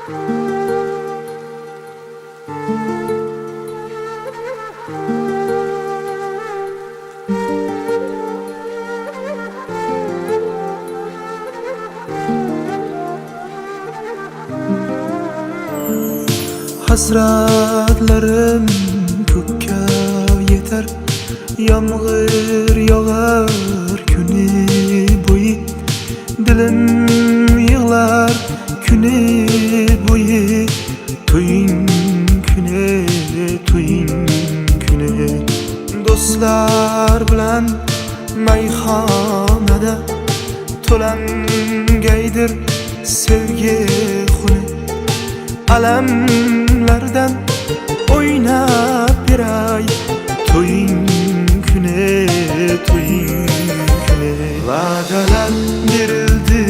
Hasratlarım ko'kka yeter, yomg'ir yog'ar kuni bo'yi, dilim yig'lar kuni bo'yi. To'ying kuni, to'ying kuni, do'stlar bilan mayxonada to'langaydir sevgi xuni. Alamlardan o'ynab beray, to'ying kuni, to'ying kuni. Va'dalar berildi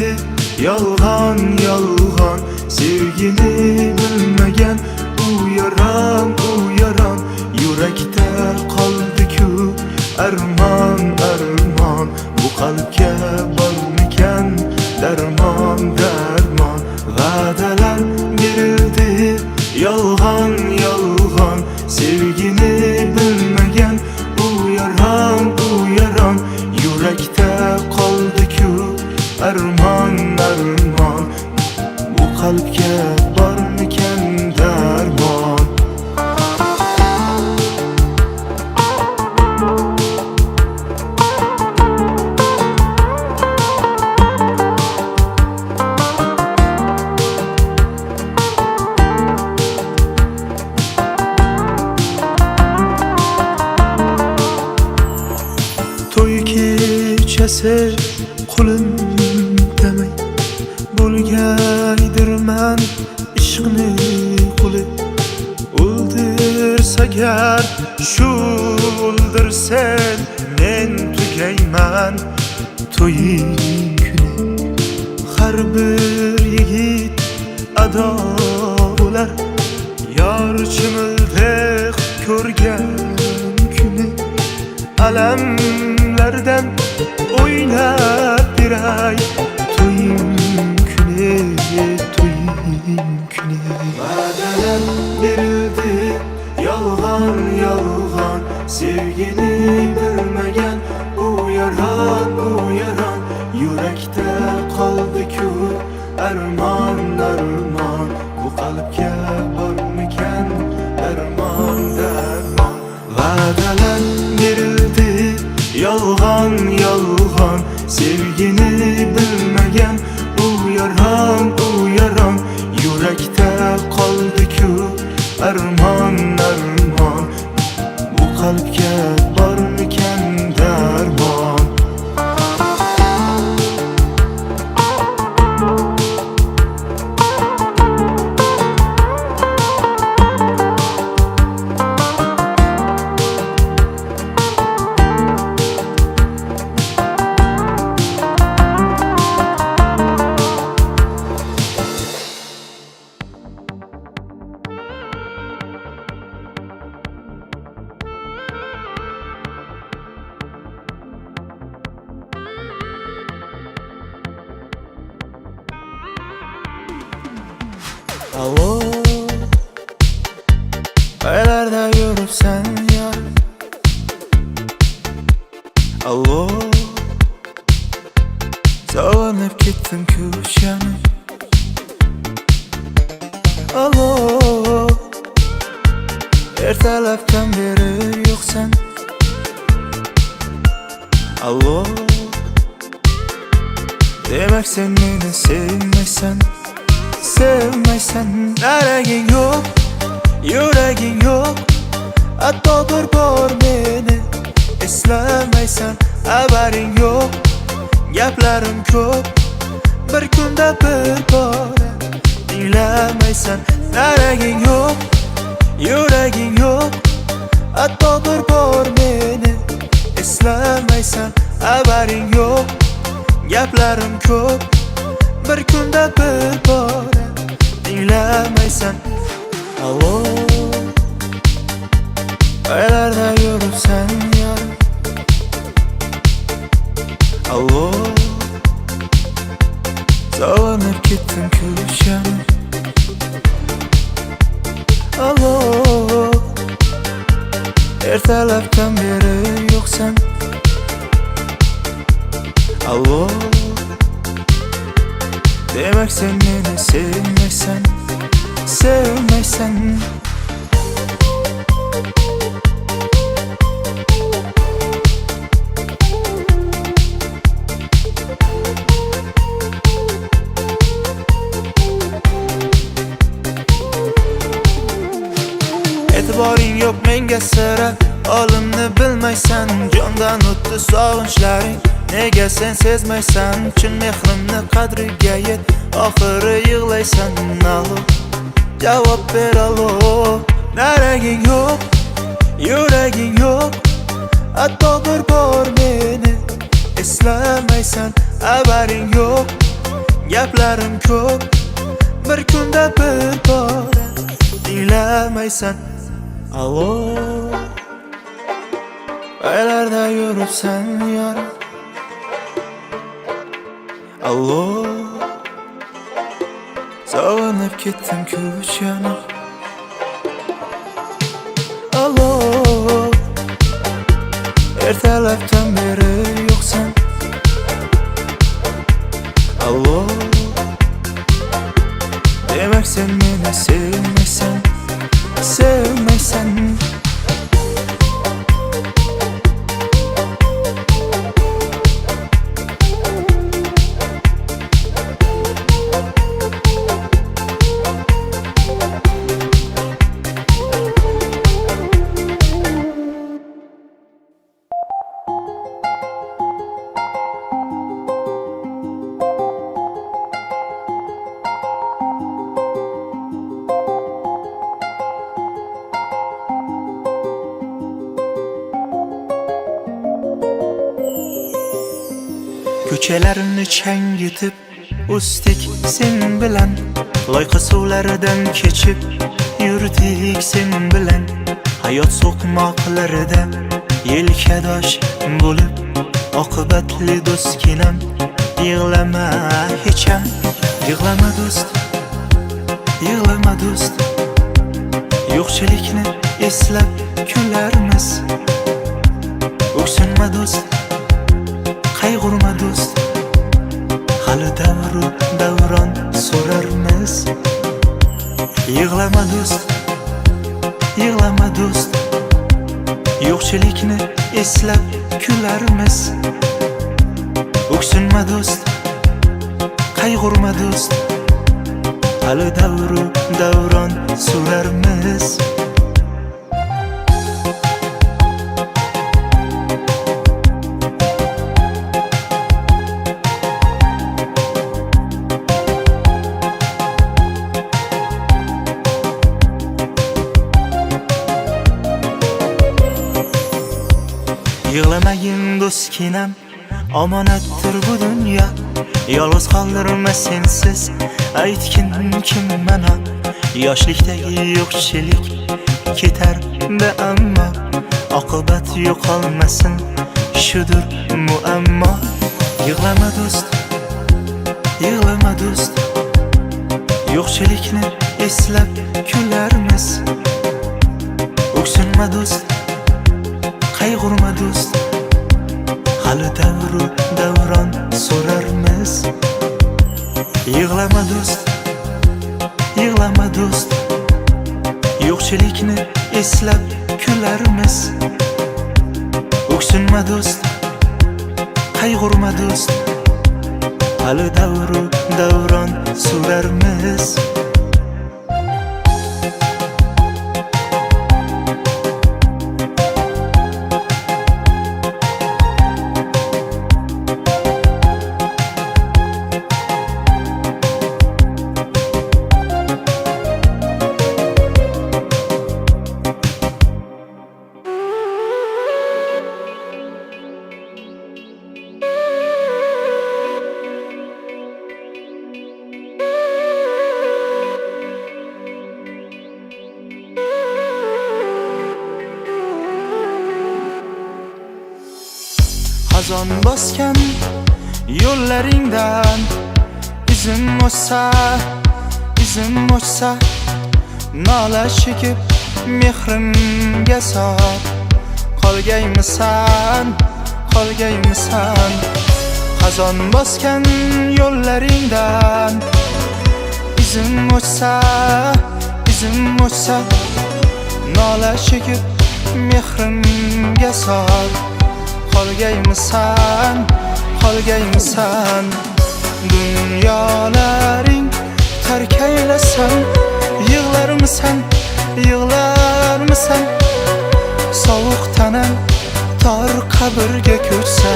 yolg'on yolg'on, sevgini bilmagan u yaron yurakda qoldi-ku armon armon. Bu qalbga bormikan darmon darmon. Va'dalar berildi yolg'on yolg'on, sevgini bilmagan u yaron yurakda qoldi-ku armon armon. Bu qalbga bormikan darmon. To'y kechasi qulim demay bo'lgaydirman ishqni quli. O'ldirsagar shu o'ldirsen men tugayman to'ying kuni. Har bir yigit ado bo'lar yor chimildiq ko'rgan kuni. Alamlardan o'ynab beray, to'ying kuni, to'ying kuni. Va'dalar berildi yolg'on yolg'on, sevgini bilmagan u yaron yurakda qoldi-ku armon armon. Bu qalbga bormikan darmon darmon. Va'dalar berildi yolg'on yolg'on, sevgini bilmagan u yaron yurakda qoldi-ku armon armon. Bu qalbga bormikan darmon. Allo, qayerda yuribsan yar? Allo, sog'inib ketdim-ku shanim. Allo, ertalabdan beri yo'qsan. Allo, demak sen meni sevmaysan. Daraging yo'q, yuraging yo'q, hatto bir bor meni eslamaysan. Xabaring yo'q, gaplarim ko'p, bir kunda bir bora tinglamaysan. Daraging yo'q, yuraging yo'q, hatto bir bor meni eslamaysan. Xabaring yo'q, gaplarim ko'p, bir kunda bir bora tinglamaysan. Allo, qayerda yuribsan yar? Allo, sog'inib ketdim-ku shanim. Allo, ertalabdan beri yo'qsan. Allo, demak sen meni sevmaysan, sevmaysan. E'tiboring yo'q menga sira, olimni bilmaysan. Jondan o'tdi sog'inchlaring, nega sen sezmaysan? Chin mehrimni qadriga yet, oxiri yig'laysan. Allo, javob ber allo. Naraging yo'q, yuraging yo'q, hatto bir bor meni eslamaysan. Xabaring yo'q, gaplarim ko'p, bir kunda bir bora tinglamaysan. Allo, aylarda yuribsan yorim. Allo, sog'inib ketdim kuch yonib. Allo, ertalabdan beri yo'qsan. Allo, demak sen meni sevmaysan, sevmaysan. Ko'chalarini changitib o'sdik sen bilan, loyqa suvlaridan kechib yurdik sen bilan. Hayot so'qmoqlarida yelkadosh bo'lib, oqibatli do'stginam. Yig'lama hech ham, yig'lama do'st, yig'lama do'st. Yo'qchilikni eslab kularmiz. O'ksinma do'st, qayg'urma do'st, hali davru davron so'rarmiz. Yig'lama do'st, yig'lama do'st. Yo'qchilikni eslab kularmiz. O'ksinma do'st, qayg'urma do'st, hali davru davron so'rarmiz. Yig'lamagin do'stginam, omonatdir bu dunyo. Yolg'iz qoldirma sensiz, aytgin kim mana. Yoshlikdagi yo'qchilik ketar be ammo, oqibat yo'qolmasin, shudur muammo. Yig'lama do'st, yig'lama do'st. Yo'qchilikni eslab kularmiz. O'ksinma do'st, qayg'urma do'st, hali davru davron so'rarmiz. Yig'lama do'st, yig'lama do'st. Yo'qchilikni eslab kularmiz. O'ksinma do'st, qayg'urma do'st, hali davru davron so'rarmiz. Xazon bosgan yo'llaringdan izim o'ssa, izim o'ssa. nola chekib mehrimga sot. Qolgaymisan, qolgaymisan xazon bosgan yo'llaringdan. Izim o'chsa, izim o'chsa nola chekib mehrimga sot. Qolgaymisan, qolgaymisan dunyolaring tark aylasan. Yig'larmisan, yig'larmisan sovuq tanam tor qabrga ko'chsa.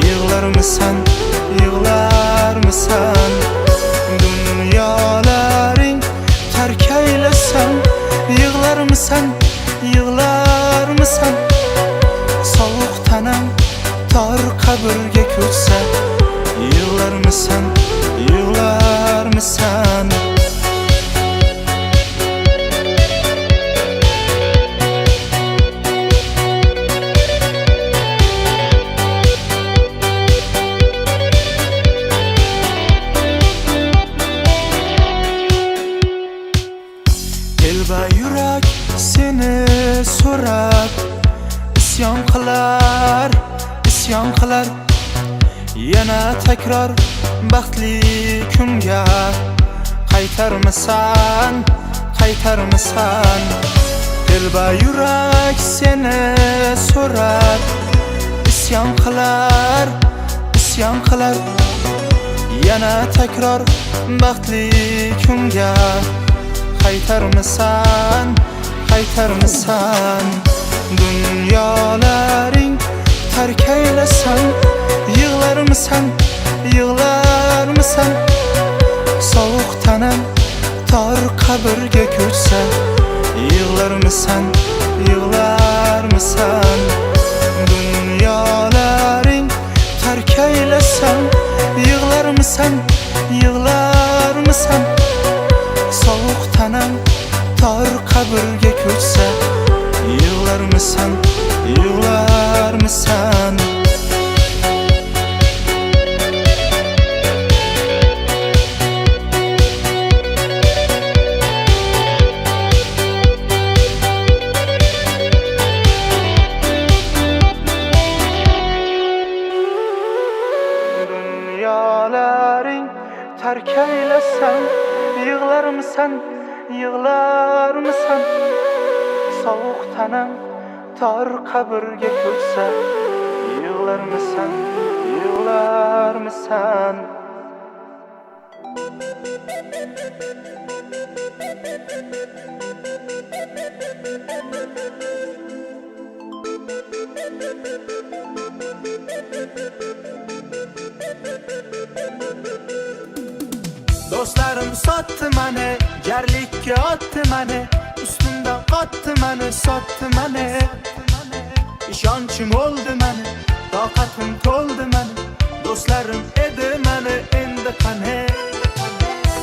Yig'larmisan, yig'larmisan dunyolaring tark aylasan. Yig'larmisan, yig'larmisan sovuq tanam tor qabrga ko'chsa. Yig'larmisan, yig'larmisan Telba yurak seni so'rab isyon qilar, isyon qilar. Yana takror baxtli kunga qaytarmisan, qaytarmisan. Telba yurak seni so'rab isyon qilar, isyon qilar. Yana takror baxtli kunga qaytarmisan, qaytarmisan dunyolaring tark aylasan. Yig'larmisan, yig'larmisan sovuq tanam tor qabrga ko'chsa. Yig'larmisan, yig'larmisan dunyolaring tark aylasan. Yig'larmisan, yig'larmisan sovuq tanam tor qabrga ko'chsa. Yig'larmisan, yig'larmisan dunyolaring tark aylasan. Yig'larmisan, yig'larmisan sovuq tanam tor qabrga ko'chsa. Yig'larmisan, yig'larmisan Do'stlarim sotdi mani, jarlikka otdi mani. Ustimdan qotdi mani, sotdi mani. Ishonchim o'ldi mani, toqatim to'ldi mani. Do'stlarim edi mani, endi qani.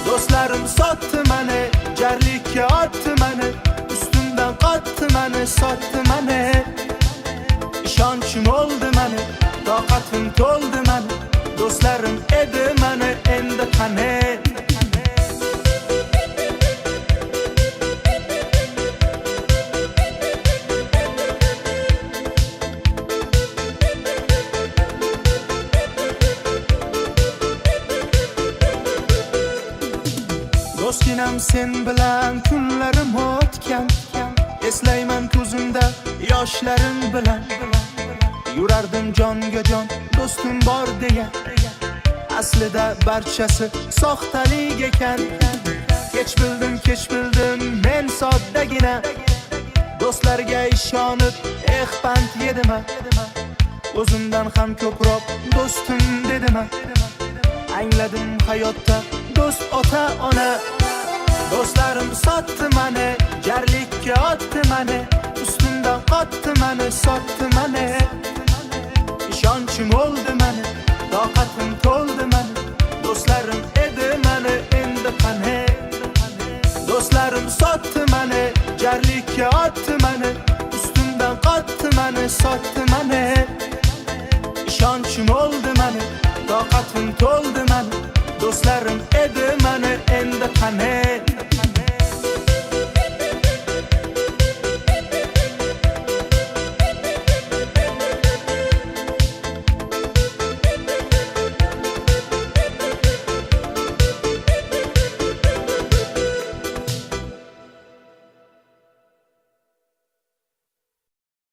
Do'stlarim sotdi mani, jarlikka otdi mani. Ustimdan qotdi mani, sotdi mani. Ishonchim o'ldi mani, toqatim to'ldi mani. Do'stlarim edi mani, endi qani. Do'stginam sen bilan kunlarim o'tgan. Eslayman ko'zimda yoshlarim bilan. Yurardim jonga jon, do'stim bor degan. Aslida barchasi soxtalik ekan. Kech bildim men soddagina. Do'stlarga ishonib pand yedim. O'zimdan ham ko'proq do'stim dedim. Angladim hayotda do'st ota ona. Do'stlarim sotdi mani, jarlikka otdi mani. Ustimdan qotdi mani, sotdi mani. Ishonchim o'ldi mani, toqatim to'ldi mani. Do'stlarim edi mani, endi qani. Do'stlarim sotdi mani, jarlikka otdi mani. Ustimdan qotdi mani, sotdi mani. Ishonchim o'ldi mani, toqatim to'ldi mani. Do'stlarim edi mani, endi qani.